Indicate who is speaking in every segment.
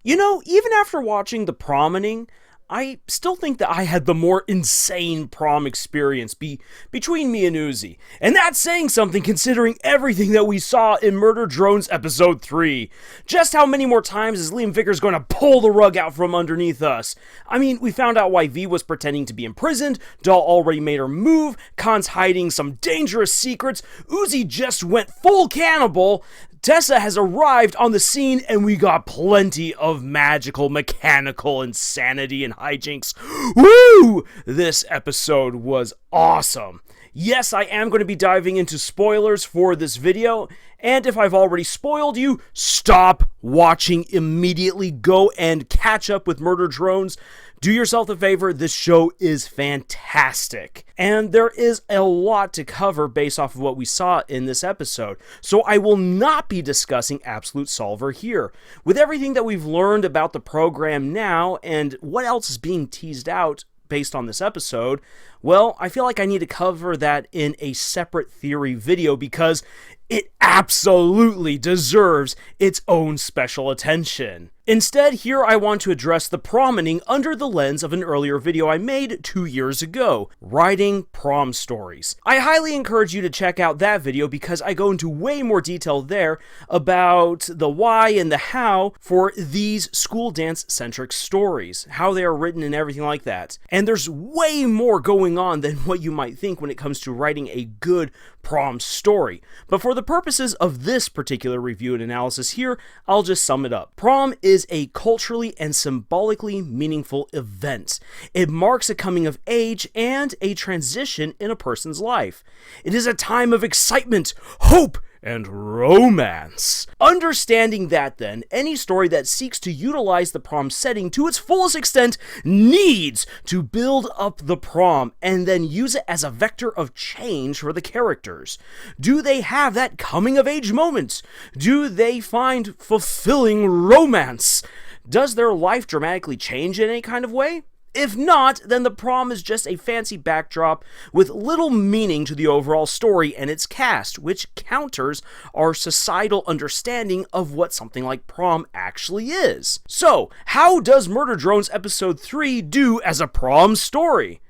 Speaker 1: You know, even after watching the Promening, I still think that I had the more insane prom experience between me and Uzi. And that's saying something considering everything that we saw in Murder Drones Episode 3. Just how many more times is Liam Vickers going to pull the rug out from underneath us? I mean, we found out why V was pretending to be imprisoned, Doll already made her move, Khan's hiding some dangerous secrets, Uzi just went full cannibal, Tessa has arrived on the scene, and we got plenty of magical, mechanical insanity and hijinks. Woo! This episode was awesome. Yes, I am going to be diving into spoilers for this video, and if I've already spoiled you, stop watching immediately. Go and catch up with Murder Drones. Do yourself a favor, this show is fantastic. And there is a lot to cover based off of what we saw in this episode. So I will not be discussing Absolute Solver here. With everything that we've learned about the program now and what else is being teased out based on this episode, well, I feel like I need to cover that in a separate theory video because it absolutely deserves its own special attention. Instead, here I want to address the promening under the lens of an earlier video I made 2 years ago, writing prom stories. I highly encourage you to check out that video because I go into way more detail there about the why and the how for these school dance-centric stories, how they are written and everything like that. And there's way more going on than what you might think when it comes to writing a good prom story. But for the purposes of this particular review and analysis here, I'll just sum it up. Prom is a culturally and symbolically meaningful event. It marks a coming of age and a transition in a person's life. It is a time of excitement, hope, and romance. Understanding that then, any story that seeks to utilize the prom setting to its fullest extent needs to build up the prom and then use it as a vector of change for the characters. Do they have that coming of age moment? Do they find fulfilling romance? Does their life dramatically change in any kind of way? If not, then the prom is just a fancy backdrop with little meaning to the overall story and its cast, which counters our societal understanding of what something like prom actually is. So, how does Murder Drones Episode 3 do as a prom story?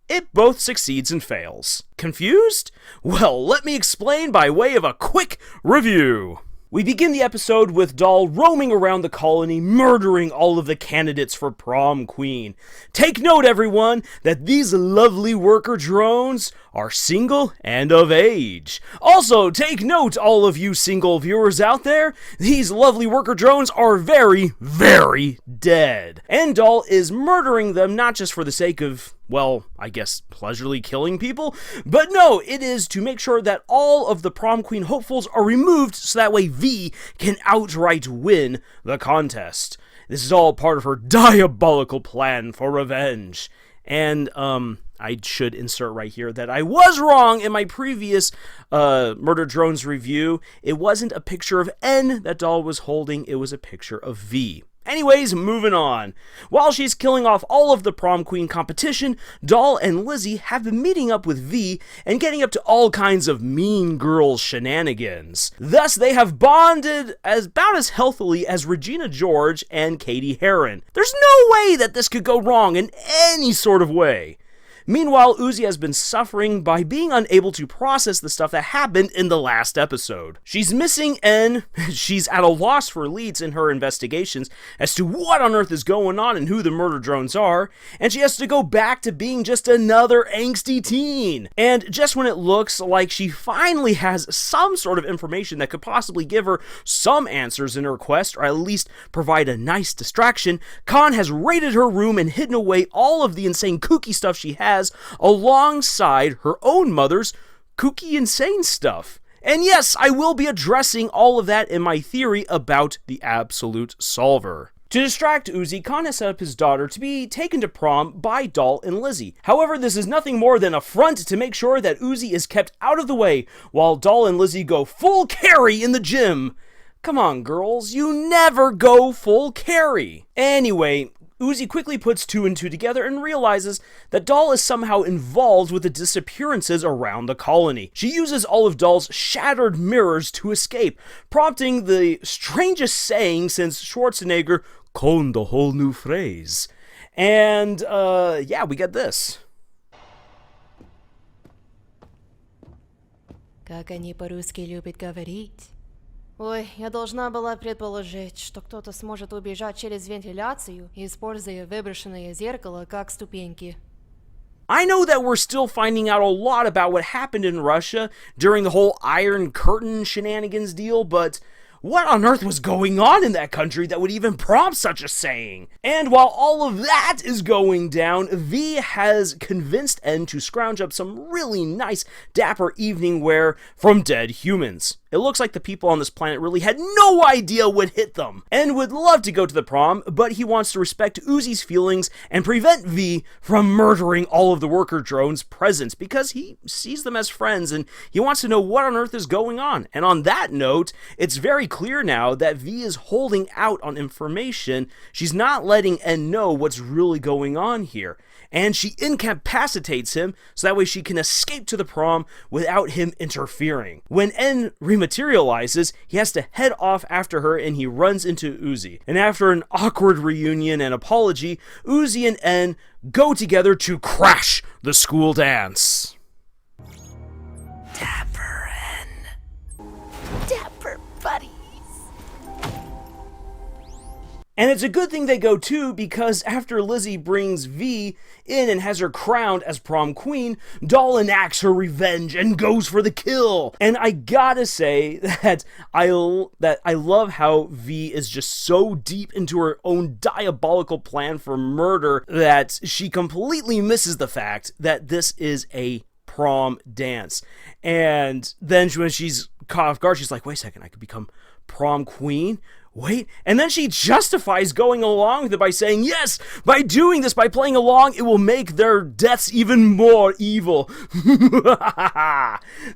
Speaker 1: It both succeeds and fails. Confused? Well, let me explain by way of a quick review. We begin the episode with Doll roaming around the colony, murdering all of the candidates for prom queen. Take note, everyone, that these lovely worker drones are single and of age. Also, take note, all of you single viewers out there, these lovely worker drones are very, very dead. And Doll is murdering them not just for the sake of, well, I guess pleasurably killing people, but no, it is to make sure that all of the prom queen hopefuls are removed so that way V can outright win the contest. This is all part of her diabolical plan for revenge. And, I should insert right here that I was wrong in my previous Murder Drones review. It wasn't a picture of N that Doll was holding, it was a picture of V. Anyways, moving on. While she's killing off all of the prom queen competition, Doll and Lizzie have been meeting up with V and getting up to all kinds of mean girl shenanigans. Thus, they have bonded about as healthily as Regina George and Katie Heron. There's no way that this could go wrong in any sort of way. Meanwhile, Uzi has been suffering by being unable to process the stuff that happened in the last episode. She's missing N, she's at a loss for leads in her investigations as to what on earth is going on and who the murder drones are, and she has to go back to being just another angsty teen. And just when it looks like she finally has some sort of information that could possibly give her some answers in her quest, or at least provide a nice distraction, Khan has raided her room and hidden away all of the insane kooky stuff she has alongside her own mother's kooky insane stuff. And yes, I will be addressing all of that in my theory about the Absolute Solver. To distract Uzi, Khan has set up his daughter to be taken to prom by Doll and Lizzie. However, this is nothing more than a front to make sure that Uzi is kept out of the way while Doll and Lizzie go full carry in the gym. Come on, girls, you never go full carry. Anyway, Uzi quickly puts two and two together and realizes that Doll is somehow involved with the disappearances around the colony. She uses all of Doll's shattered mirrors to escape, prompting the strangest saying since Schwarzenegger coined a whole new phrase. And, yeah, we get this.
Speaker 2: Как они по-русски любят говорить. Ой, я должна была предположить, что кто-то сможет убежать через вентиляцию, используя выброшенное зеркало как ступеньки.
Speaker 1: I know that we're still finding out a lot about what happened in Russia during the whole Iron Curtain shenanigans deal, but what on earth was going on in that country that would even prompt such a saying? And while all of that is going down, V has convinced N to scrounge up some really nice, dapper evening wear from dead humans. It looks like the people on this planet really had no idea what hit them. N would love to go to the prom, but he wants to respect Uzi's feelings and prevent V from murdering all of the worker drones present because he sees them as friends and he wants to know what on earth is going on. And on that note, it's very clear now that V is holding out on information. She's not letting N know what's really going on here. And she incapacitates him so that way she can escape to the prom without him interfering. When N rematerializes, he has to head off after her and he runs into Uzi. And after an awkward reunion and apology, Uzi and N go together to crash the school dance.
Speaker 2: Dapper N. Dapper buddies.
Speaker 1: And it's a good thing they go too, because after Lizzie brings V in and has her crowned as prom queen, Doll enacts her revenge and goes for the kill. And I gotta say that I love how V is just so deep into her own diabolical plan for murder that she completely misses the fact that this is a prom dance. And then when she's caught off guard, she's like, wait a second, I could become prom queen? Wait, and then she justifies going along with it by saying, yes, by doing this, by playing along, it will make their deaths even more evil.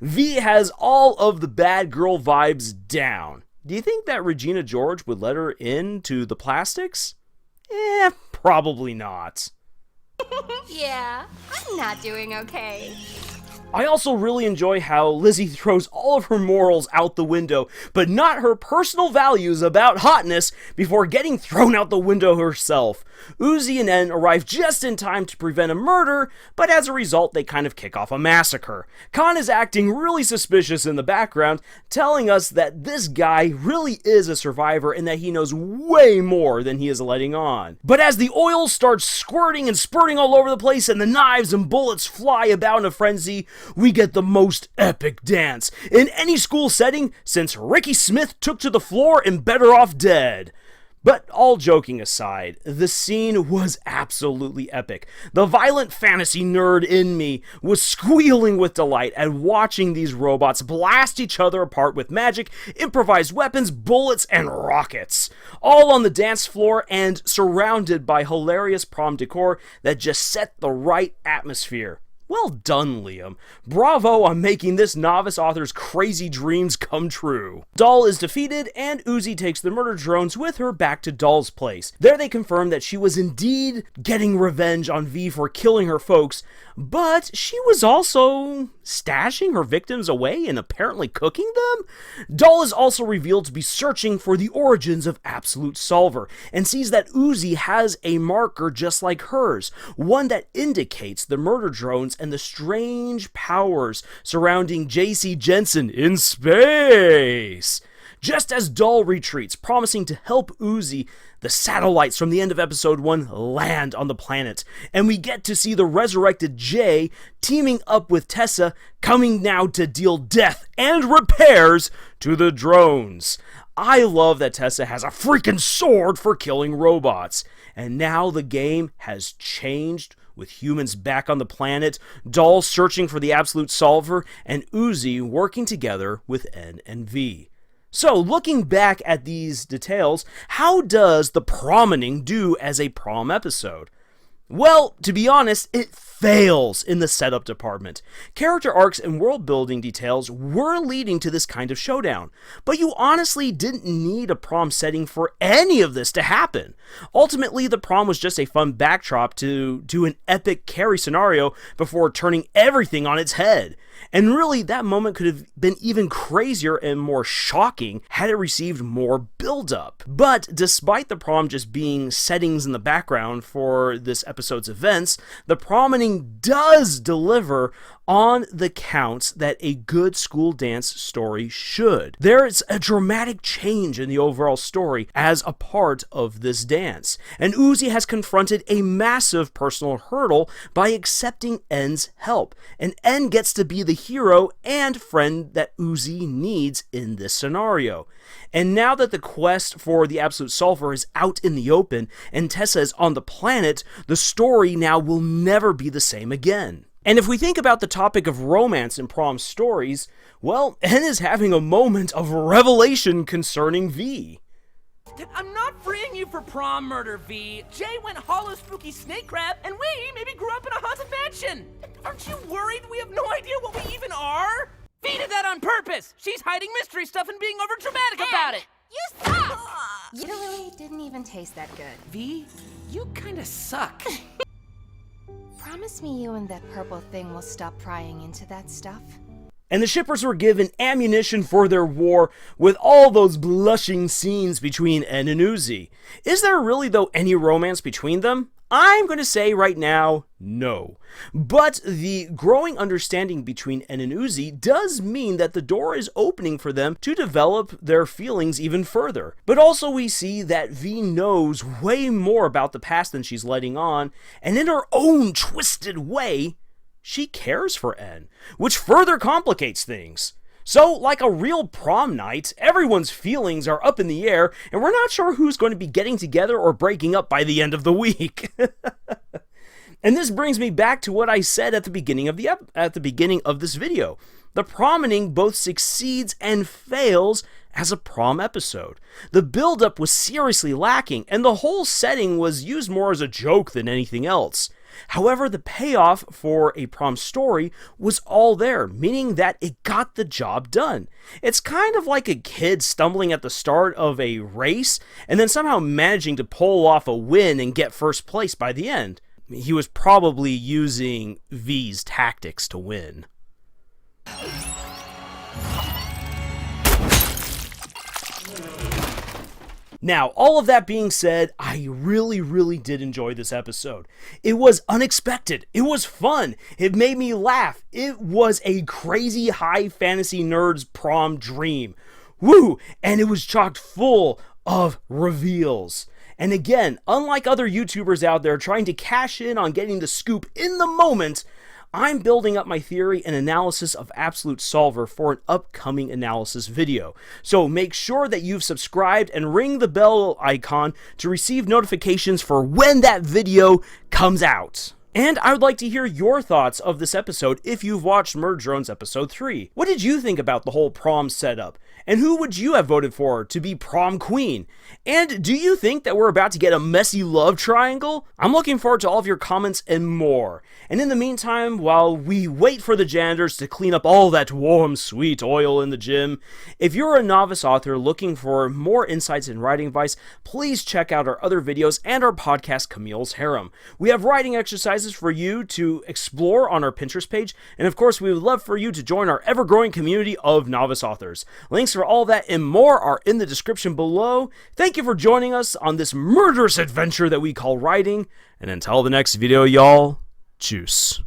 Speaker 1: V has all of the bad girl vibes down. Do you think that Regina George would let her into the plastics? Probably not.
Speaker 3: Yeah, I'm not doing okay.
Speaker 1: I also really enjoy how Lizzie throws all of her morals out the window, but not her personal values about hotness before getting thrown out the window herself. Uzi and N arrive just in time to prevent a murder, but as a result, they kind of kick off a massacre. Khan is acting really suspicious in the background, telling us that this guy really is a survivor and that he knows way more than he is letting on. But as the oil starts squirting and spurting all over the place and the knives and bullets fly about in a frenzy, we get the most epic dance in any school setting since Ricky Smith took to the floor and Better Off Dead. But all joking aside, the scene was absolutely epic. The violent fantasy nerd in me was squealing with delight at watching these robots blast each other apart with magic, improvised weapons, bullets, and rockets. All on the dance floor and surrounded by hilarious prom decor that just set the right atmosphere. Well done, Liam. Bravo on making this novice author's crazy dreams come true. Doll is defeated, and Uzi takes the murder drones with her back to Doll's place. There they confirm that she was indeed getting revenge on V for killing her folks, but she was also stashing her victims away and apparently cooking them? Doll is also revealed to be searching for the origins of Absolute Solver, and sees that Uzi has a marker just like hers, one that indicates the murder drones and the strange powers surrounding J.C. Jensen in space. Just as Doll retreats, promising to help Uzi, the satellites from the end of episode 1 land on the planet, and we get to see the resurrected Jay teaming up with Tessa, coming now to deal death and repairs to the drones. I love that Tessa has a freaking sword for killing robots, and now the game has changed with humans back on the planet, Doll searching for the Absolute Solver, and Uzi working together with N and V. So, looking back at these details, how does the Promening do as a prom episode? Well, to be honest, it fails in the setup department. Character arcs and world-building details were leading to this kind of showdown, but you honestly didn't need a prom setting for any of this to happen. Ultimately, the prom was just a fun backdrop to do an epic carry scenario before turning everything on its head. And really, that moment could have been even crazier and more shocking had it received more build-up. But despite the prom just being settings in the background for this episode's events, the Promening does deliver on the counts that a good school dance story should. There is a dramatic change in the overall story as a part of this dance, and Uzi has confronted a massive personal hurdle by accepting N's help, and N gets to be the hero and friend that Uzi needs in this scenario. And now that the quest for the absolute solver is out in the open and Tessa is on the planet, the story now will never be the same again. And if we think about the topic of romance in Prom stories, well, N is having a moment of revelation concerning V.
Speaker 4: I'm not freeing you for prom murder, V. Jay went hollow spooky snake crab, and we maybe grew up in a haunted mansion. Aren't you worried we have no idea what we even are? V did that on purpose. She's hiding mystery stuff and being overdramatic about it.
Speaker 3: You suck! You really didn't even taste that good.
Speaker 4: V, you kinda suck.
Speaker 3: Promise me you and that purple thing will stop prying into that stuff.
Speaker 1: And the shippers were given ammunition for their war with all those blushing scenes between N and Uzi. Is there really, though, any romance between them? I'm going to say right now, no. But the growing understanding between N and Uzi does mean that the door is opening for them to develop their feelings even further. But also we see that V knows way more about the past than she's letting on, and in her own twisted way, she cares for N, which further complicates things. So, like a real prom night, everyone's feelings are up in the air, and we're not sure who's going to be getting together or breaking up by the end of the week. And this brings me back to what I said at the beginning of this video. The Promening both succeeds and fails as a prom episode. The build-up was seriously lacking, and the whole setting was used more as a joke than anything else. However, the payoff for a prom story was all there, meaning that it got the job done. It's kind of like a kid stumbling at the start of a race and then somehow managing to pull off a win and get first place by the end. He was probably using V's tactics to win. Now, all of that being said, I really did enjoy this episode. It was unexpected. It was fun. It made me laugh. It was a crazy high fantasy nerd's prom dream. Woo! And it was chocked full of reveals. And again, unlike other YouTubers out there trying to cash in on getting the scoop in the moment, I'm building up my theory and analysis of Absolute Solver for an upcoming analysis video. So make sure that you've subscribed and ring the bell icon to receive notifications for when that video comes out. And I would like to hear your thoughts of this episode if you've watched Murder Drones Episode 3. What did you think about the whole prom setup? And who would you have voted for to be prom queen? And do you think that we're about to get a messy love triangle? I'm looking forward to all of your comments and more. And in the meantime, while we wait for the janitors to clean up all that warm, sweet oil in the gym, if you're a novice author looking for more insights and writing advice, please check out our other videos and our podcast, Camille's Harem. We have writing exercises for you to explore on our Pinterest page, and of course, we would love for you to join our ever-growing community of novice authors. Links for all that and more are in the description below. Thank you for joining us on this murderous adventure that we call writing, and until the next video, y'all, juice.